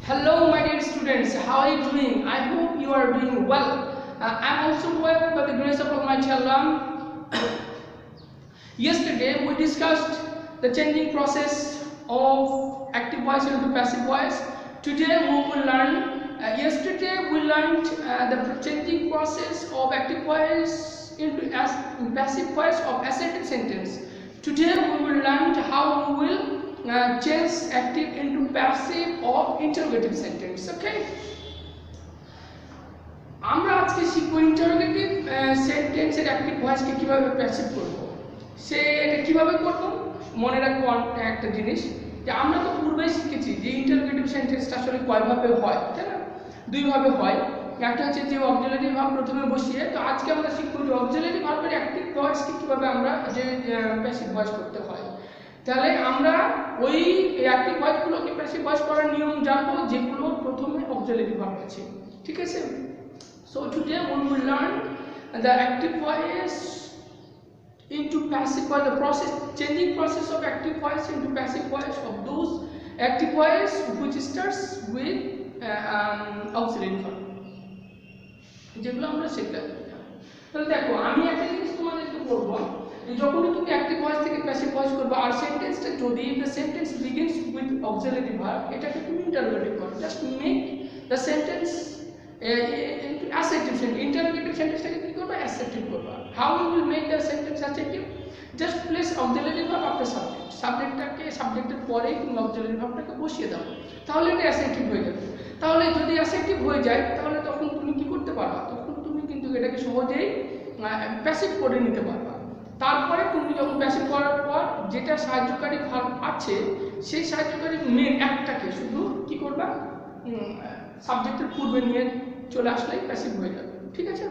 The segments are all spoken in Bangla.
Hello, my dear students. How are you doing? I hope you are doing well. I'm also well by the grace of Almighty Allah. Yesterday we discussed the changing process of active voice into passive voice. Today we will learn. Yesterday we learned the changing process of active voice into passive voice of assertive sentence. Today we will learn how we will change active into passive or interrogative sentence. Okay. আমরা আজকে শিখব ইন্টারোগেটিভ সেন্টেন্সের অ্যাক্টিভ ভয়েসকে কিভাবে প্যাসিভ করব। এটা কিভাবে করব মনে রাখবো একটা জিনিস যে আমরা তো পূর্বেই শিখেছি যে ইন্টারোগেটিভ সেন্টেন্সটা আসলে কয়ভাবে হয়, তাই না? দুইভাবে হয়। একটা হচ্ছে যে অক্সিলারি ভার্ব প্রথমে বসিয়ে, তো আজকে আমরা শিখব যে অক্সিলারি ভার্বের অ্যাক্টিভ ভয়েসকে কিভাবে আমরা যে প্যাসিভ ভয়েস করতে হয়। তাহলে আমরা ওই অ্যাক্টিভ ভয়েসগুলোকে প্যাসিভ ভয়েস করার নিয়ম জানবো যেগুলো প্রথমে অক্সিলারি ভার্ব আছে, ঠিক আছে? So today we will learn the active voice into passive voice, the changing process of active voice into passive voice of those active voice which starts with auxiliary verb, যেগুলো আমরা শিখতে পারি। তাহলে দেখো, আমি একটা জিনিস তোমাদেরকে বলবো যে যখনই তুমি অ্যাক্টিভ ভয়েস থেকে প্যাসিভ ভয়েস করবে আর সেন্টেন্সটা যদি the sentence begins with auxiliary verb, এটাকে তুমি ইন্টারোগেটিভ করবে। Just make the sentence into assertive sentence. Interrogative sentence টাকে কি করবে? Assertive করবে। How you will make the sentence assertive? Just place auxiliary verb after subject. সাবজেক্টের পরে তুমি auxiliary ভার্বটাকে বসিয়ে দাও, তাহলে এটা অ্যাসার্টিভ হয়ে যাবে। তাহলে যদি অ্যাসার্টিভ হয়ে যায় তাহলে তখন তুমি কি করতে পারবা? তখন তুমি কিন্তু এটাকে সহজেই প্যাসিভ করে নিতে পারবা। তারপরে তুমি যখন প্যাসিভ করার পর যেটা সাহায্যকারী ভার্ব আছে সেই সাহায্যকারী মেন একটাকে শুধু কি করবা? সাবজেক্টের পূর্বে নিয়ে চলে আসলেই প্যাসিভ হয়ে যাবে, ঠিক আছে?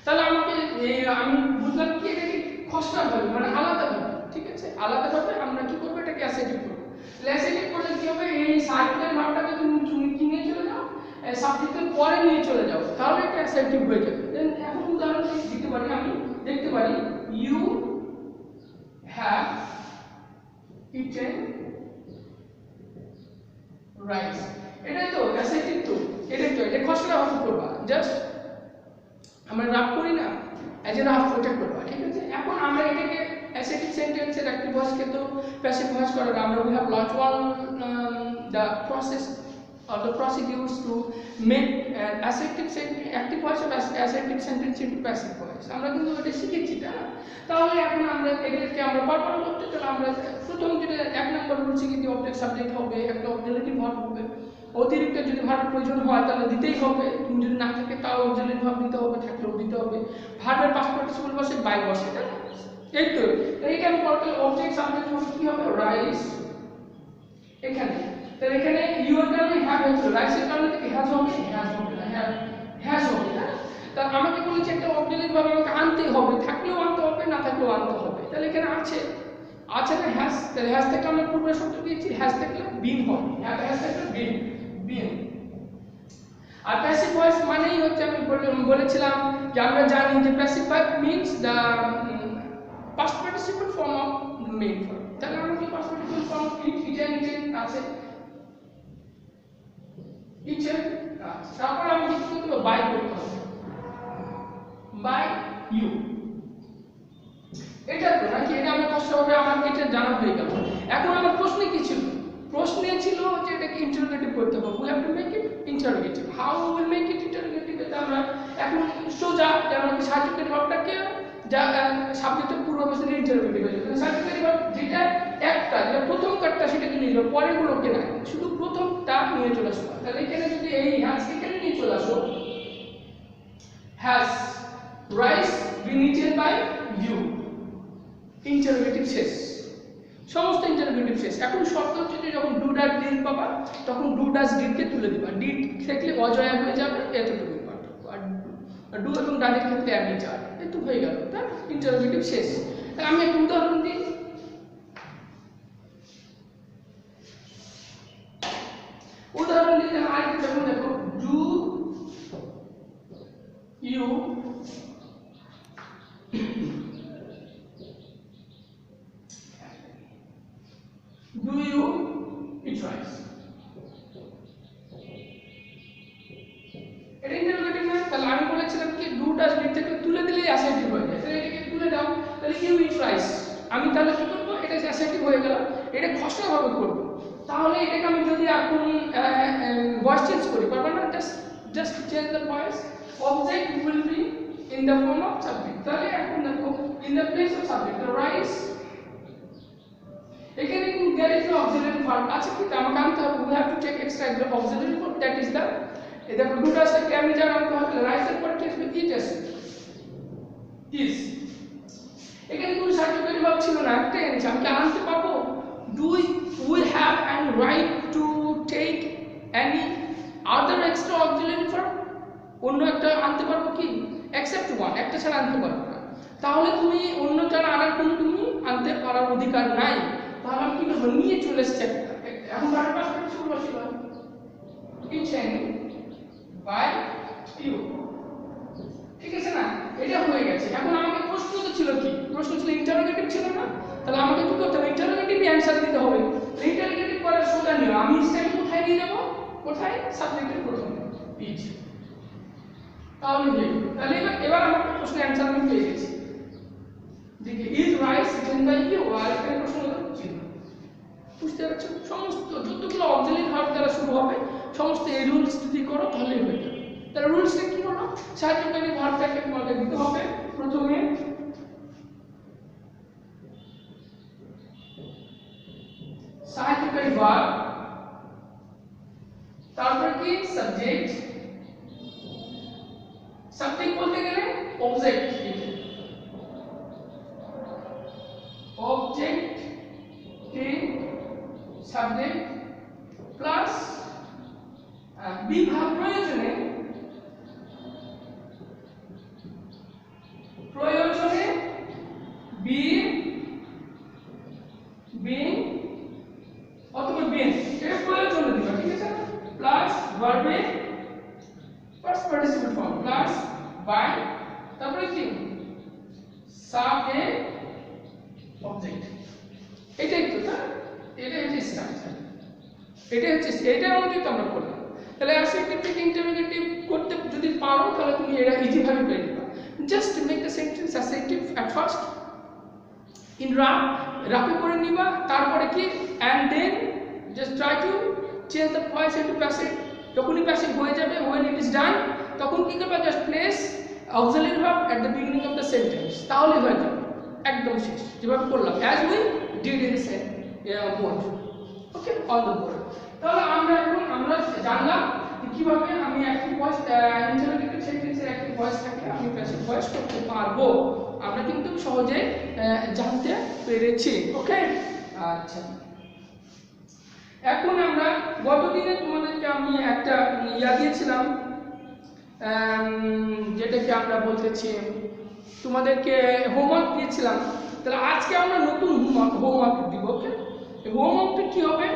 তাহলে আমি বুঝলাম কি এটাকে খসড়াভাবে মানে আলাদাভাবে, ঠিক আছে? আলাদাভাবে আমরা কি করবো? এটাকে অ্যাসার্টিভ করবো। অ্যাসার্টিভ করলে কি হবে? এই সার্কেলের ভাবটাকে তুমি কি নিয়ে চলে যাও? সাবজেক্টের পরে নিয়ে চলে যাও, তাহলে এটা অ্যাসার্টিভ হয়ে যাবে। দেন এখন উদাহরণ দিতে পারি, আমি দেখতে পারি ইউ হ্যাভ ইটেন রাইস। এটাই তো অ্যাসার্টিভ, তো এটাই তো, এটা খসড়া ভাবে করবা। জাস্ট আমরা রাফ করি না, অ্যাজ এ রাফ ওটা করবা, ঠিক আছে? এখন আমরা এটাকে অ্যাসার্টিভ সেন্টেন্সের অ্যাক্টিভ ভয়েসকে তো প্যাসিভ ভয়েস করার আমরা we have lot one the process or the procedures to make active voice of assertive sentence into passive voice আমরা কিন্তু এটা শিখেছি, তাই না? তাহলে এখন আমরা এটাকে আমরা পারবো করতে। তাহলে আমরা প্রথম যেটা এক নম্বর বলছি কি অবজেক্ট সাবজেক্ট হবে, একটা অক্সিলারি ভার্ব হবে। অতিরিক্ত যদি ভার্বের প্রয়োজন হয় তাহলে দিতেই হবে, তুমি যদি না থাকে তাও অক্সিলারি ভার্ব দিতে হবে, থাকলেও দিতে হবে। ভার্বের পাস্ট পার্টিসিপল বসে বাই বসে, তাই না? এই তো এইটা আমি পড়তে অবজেক্ট সাবজেক্ট হবে কি হবে? রাইস। এখানে তাহলে এখানে ইউ এর কারণে হ্যাভ হচ্ছে, রাইসের কারণে কি হ্যাজ হবে? হ্যাজ হবে না? তা আমাকে বলেছে একটা অক্সিলারি ভার্ব আমাকে আনতেই হবে, থাকলেও আনতে হবে, না থাকলেও আনতে হবে। তাহলে এখানে আছে না হ্যাজ, তাহলে হ্যাজ থেকে আমরা পূর্বে শব্দ দিয়েছি, হ্যাজ থেকে বিন হবে, হ্যাজ থেকে বিন। আর প্যাসিভ ভয়েস মানেই হচ্ছে আমি বলেছিলাম যে আমরা জানি যে passive verb means the past participle form of main verb. তাহলে আমরা কি পাস্ট পার্টিসিপল ফর্ম ইটেন আছে, ইটেন আছে। তারপর আমি কি করতে হবে? বাই করতে হবে, বাই ইউ। এটা তো নাকি এটা আমরা কষ্ট হবে, আমার এটা জানা হয়ে গেল। এখন আমার প্রশ্ন কি ছিল? প্রশ্নে ছিল যে এটাকে ইন্টারোগেটিভ করতে হবে। We have to make it interrogative. How will make it interrogative? এটা আমরা এখন সোজা যে আমরা সাহায্যকারী ভার্বটাকে যা সাবজেক্টের পূর্ববর্তী ইন্টারোগেটিভ হয়ে যাবে। সাহায্যকারী ভার্ব যেটা যেটা প্রথম কাটটা সেটাকে নিয়ে যাবে, পরেরগুলোকে না, শুধু প্রথমটা নিয়ে চলে আসো। তাহলে এখানে যদি এই হ্যাজ এখানে নিয়ে চলে আসো, has rice been eaten by you, interrogative শেষ, সমস্ত ইন্টারোগেটিভ শেষ। এখন শর্ত হচ্ছে যে যখন ডু ডাজ ডিড পাবা তখন ডু ডাজ ডিডকে তুলে দিবা, ডিড থাকলে অজয়া হয়ে যাবে, এতটুকু পার্থক্য। আর ডু এবং ডাজের ক্ষেত্রে অ্যাবি চার, এত হয়ে গেল, তাই ইন্টারোগেটিভ শেষ। আমি একটা উদাহরণ দিই। উদাহরণ দিলে আরেকটা যেমন দেখো, do you eat rice? You eat rice, আমি তাহলে কি করবো, এটা অ্যাসার্টিভ হয়ে গেল, এটা খসড়াভাবে করবো। তাহলে এটাকে আমি যদি এখন ভয়েস চেঞ্জ করি, পারবো না? Just change the voice, object will be in the form of subject. তাহলে এখন দেখো in the place of subject rice, এখানে কিন্তু there is no auxiliary verb আছে, কিন্তু আমাকে আনতে হবে, we have to take extra auxiliary verb, that is the দেখো দুটো আছে, আমি জানি আনতে হবে, রাইস এর পরে আসবে ইট আছে, is। এখানে কোনো সার্টিফিকেট ভাব ছিল না, একটা এনেছি, আমি কি আনতে পারবো? Do we have any right to take any other extra auxiliary verb? অন্য একটা আনতে পারবো কি? except one, একটা ছাড়া আনতে পারবো না। তাহলে তুমি অন্য ছাড়া আনার কোনো তুমি আনতে পারার অধিকার নাই। তাহলে আমি কি করবো, নিয়ে চলে এসেছি একটা, এখন তার পাশে শুরু বসিল ইচেন বাই ইউ, ঠিক আছে না? এটা হয়ে গেছে। এখন আমাকে প্রশ্ন তো ছিল কি, প্রশ্ন ছিল ইন্টারোগেটিভ ছিল না, তাহলে আমাকে কি করতে হবে, ইন্টারোগেটিভ অ্যানসার দিতে হবে। ইন্টারোগেটিভ করার সোজা নিয়ম, আমি স্টাইল কোথায় নিয়ে যাব, কোথায়, সাবজেক্টের প্রথমে ইজ, তাহলে তাহলে এবার আমার প্রশ্ন অ্যানসার আমি পেয়ে গেছি। দেখি is rice eaten by you, আর এখানে প্রশ্ন ছিল, বুঝতে পারছো? সমস্ত যতগুলো অক্সিলারি ভার্ব দ্বারা শুরু হবে সমস্ত এই রুলস যদি করো তাহলেই হয়ে যাবে। তাহলে রুলসটা কি হলো, সাহায্যকারী ভার্বটাকে তোমাকে দিতে হবে প্রথমে সাহায্যকারী ভার্ব, তারপর কি সাবজেক্ট, সাবজেক্ট বলতে গেলে অবজেক্ট, অবজেক্ট কে সাবজেক্ট প্লাস বিভাগ, প্রয়োজনে প্রয়োজনে বিং বিং অথবা বিং, এটা প্রয়োজনে দিবা, ঠিক আছে? প্লাস ভার্বে first participle form plus by, তারপরে কি সাবজেক্ট অবজেক্ট, এটাই তো, না? এটা হচ্ছে স্ট্রাকচার, এটা হচ্ছে এটার অনুযায়ী তো আমরা করলাম। তাহলে অ্যাসার্টিভ থেকে ইন্টারোগেটিভ করতে যদি পারো তাহলে তুমি এটা ইজি ভাবে পেয়ে যাবে। Just make the sentence assertive at first in রাফে করে নিবা, তারপরে কি and then just try to change the voice into passive. যখনই প্যাসিভ হয়ে যাবে, when it is done, তখন কি করবে, just place auxiliary verb at the beginning of the sentence, তাহলে হয়ে যাবে একদম শেষ, যেভাবে করলাম as we did in board, okay, on the board. তাহলে আমরা জানলাম কিভাবে আমি অ্যাক্টিভ ভয়েস, ইন্টারোগেটিভ সেন্টেন্সের অ্যাক্টিভ ভয়েস থাকলে আমি প্যাসিভ ভয়েস করতে পারবো, আমরা কিন্তু সহজে জানতে পেরেছি, ওকে। আচ্ছা, এখন আমরা গতদিনে তোমাদেরকে আমি একটা ইয়া দিয়েছিলাম, যেটাকে আমরা বলতেছি তোমাদেরকে হোমওয়ার্ক দিয়েছিলাম। তাহলে আজকে আমরা নতুন হোমওয়ার্ক দিব, ওকে। হোমওয়ার্কটা কি হবে,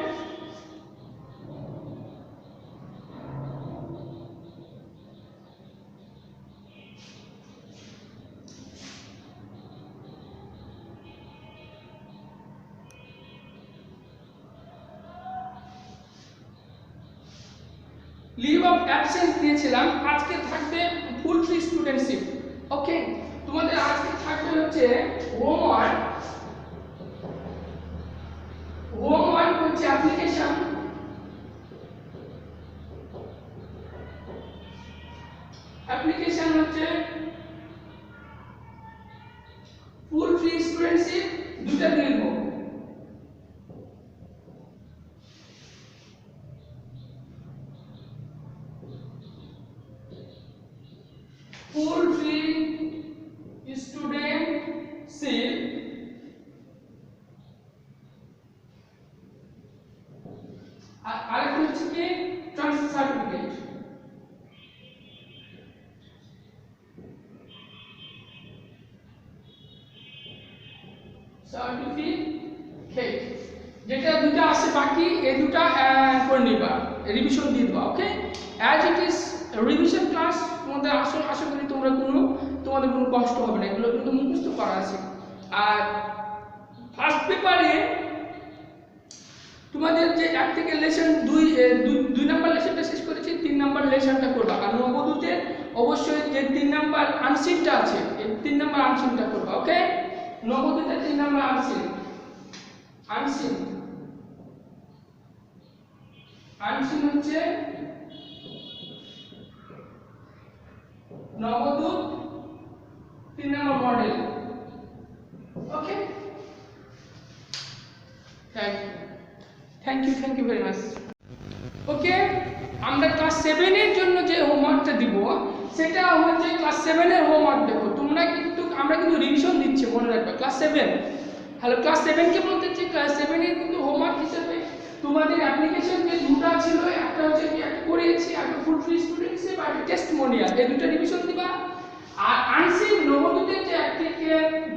লিভ অফ অ্যাবসেন্স দিয়েছিলাম, আজকে থাকবে ফুল ফ্রি স্টুডেন্টশিপ, ওকে। তোমাদের আজকে থাকবে হচ্ছে হোমওয়ার্ক, হোমওয়ার্ক হচ্ছে অ্যাপ্লিকেশন, অ্যাপ্লিকেশন হচ্ছে ফুল ফ্রি স্টুডেন্টশিপ, দুটো লিখব, full free studentship আরেকটা হচ্ছে কি ট্রান্সফার সার্টিফিকেট, যেটা দুটো আছে বাকি, এই দুটো করে নিবা, রিভিশন দিয়ে দিবা, okay. As it is revision class, তোমাদের আশা করি তোমাদের কোনো কষ্ট হবে না, এগুলো কিন্তু মুখস্থ করা আছে। আর ফার্স্ট পেপারে তোমাদের যে এক থেকে লেসন দুই নাম্বার লেসনটা শেষ করেছি, 3 নাম্বার লেসনটা করবা। আর নবদূতের অবশ্যই যে 3 নাম্বার আনসিনটা আছে, এই 3 নাম্বার আনসিনটা করবা, ওকে। নবদ্বীপের 3 নাম্বার আনসিন। আনসিন আনসিন হচ্ছে Nabadwip 3 number model. Okay, thank you very much. Okay, আমরা ক্লাস 7 এর জন্য যে হোমওয়ার্কটা দিব সেটা হচ্ছে ক্লাস 7 এর হোমওয়ার্ক। দেখো তোমরা কিন্তু আমরা কিন্তু রিভিশন দিচ্ছি, মনে রাখবে ক্লাস 7। হ্যালো, ক্লাস 7 কে বলতেছি। ক্লাস 7 এর কিন্তু হোমওয়ার্ক হিসেবে তোমাদের অ্যাপ্লিকেশন যে দুটো ছিল, একটা হচ্ছে কি একটা করিয়েছি, একটা ফুল ফ্রি স্টুডেন্টশিপ আর টেস্টিমোনিয়াল, এই দুটো রিভিশন দিবা। আর আনসিন নবদ্বীপের যে একটা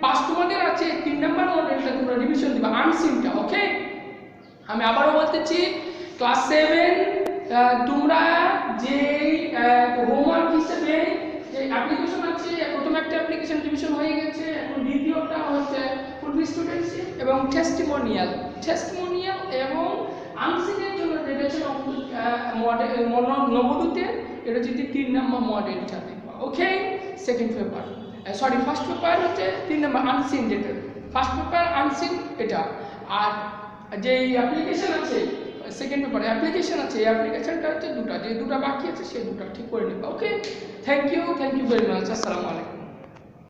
পাস তোমাদের আছে 3 নাম্বার মডেলটা তোমরা রিভিশন দিবা, আনসিনটা। ওকে, আমি আবারও বলতেছি ক্লাস 7 তোমরা যে হোমওয়ার্ক হিসেবে যে অ্যাপ্লিকেশন আছে, প্রথম একটা অ্যাপ্লিকেশন রিভিশন হয়ে গেছে, এখন দ্বিতীয়টা হচ্ছে ফুল স্টুডেন্টশিপ এবং টেস্টিমোনিয়াল এবং আনসিনের জন্য যেটা হচ্ছে মডেল নবদ্বীপে, এটা হচ্ছে 3 নাম্বার মডেলটা দেখবা। Okay, second paper, sorry first paper হচ্ছে 3 নাম্বার আনসিন, যেটা ফার্স্ট পেপার আনসিন এটা। আর যে অ্যাপ্লিকেশন আছে সেকেন্ড পেপারে অ্যাপ্লিকেশন আছে, এই অ্যাপ্লিকেশনটা হচ্ছে দুটো, যে দুটো বাকি আছে সেই দুটো ঠিক করে নেবা। ওকে, থ্যাংক ইউ ভেরি মাচ। আসসালামু আলাইকুম।